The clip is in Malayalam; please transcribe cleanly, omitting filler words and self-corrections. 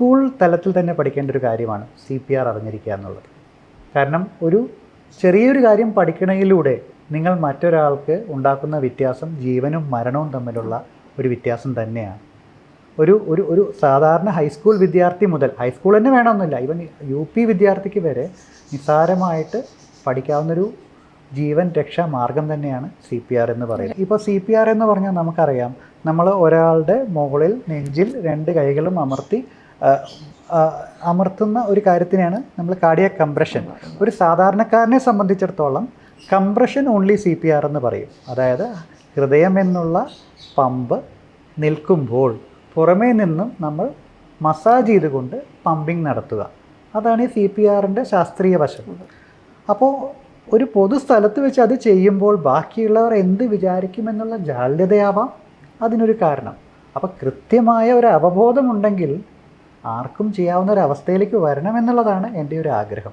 സ്കൂൾ തലത്തിൽ തന്നെ പഠിക്കേണ്ട ഒരു കാര്യമാണ് CPR അറിഞ്ഞിരിക്കുക എന്നുള്ളത്. കാരണം ഒരു ചെറിയൊരു കാര്യം പഠിക്കണതിലൂടെ നിങ്ങൾ മറ്റൊരാൾക്ക് ഉണ്ടാക്കുന്ന വ്യത്യാസം ജീവനും മരണവും തമ്മിലുള്ള ഒരു വ്യത്യാസം തന്നെയാണ്. ഒരു ഒരു ഒരു സാധാരണ ഹൈസ്കൂൾ വിദ്യാർത്ഥി മുതൽ, ഹൈസ്കൂൾ തന്നെ വേണമെന്നില്ല, ഈവൻ UP വിദ്യാർത്ഥിക്ക് വരെ നിസ്സാരമായിട്ട് പഠിക്കാവുന്നൊരു ജീവൻ രക്ഷാ മാർഗം തന്നെയാണ് CPR എന്ന് പറയുന്നത്. ഇപ്പോൾ CPR എന്ന് പറഞ്ഞാൽ നമുക്കറിയാം, നമ്മൾ ഒരാളുടെ മുകളിൽ നെഞ്ചിൽ 2 കൈകളും അമർത്തുന്ന ഒരു കാര്യത്തിനാണ് നമ്മൾ കാർഡിയാക് കംപ്രഷൻ. ഒരു സാധാരണക്കാരനെ സംബന്ധിച്ചിടത്തോളം കംപ്രഷൻ ഓൺലി CPR എന്ന് പറയും. അതായത് ഹൃദയം എന്നുള്ള പമ്പ് നിൽക്കുമ്പോൾ പുറമേ നിന്നും നമ്മൾ മസാജ് ചെയ്തുകൊണ്ട് പമ്പിങ് നടത്തുക. അതാണ് ഈ CPRൻ്റെ ശാസ്ത്രീയ വശം. അപ്പോൾ ഒരു പൊതു സ്ഥലത്ത് വെച്ച് അത് ചെയ്യുമ്പോൾ ബാക്കിയുള്ളവർ എന്ത് വിചാരിക്കുമെന്നുള്ള ജാള്യതയാവാം അതിനൊരു കാരണം. അപ്പോൾ കൃത്യമായ ഒരു അവബോധമുണ്ടെങ്കിൽ ആർക്കും ചെയ്യാവുന്ന ഒരു അവസ്ഥയിലേക്ക് വരണമെന്നുള്ളതാണ് എൻ്റെ ഒരു ആഗ്രഹം.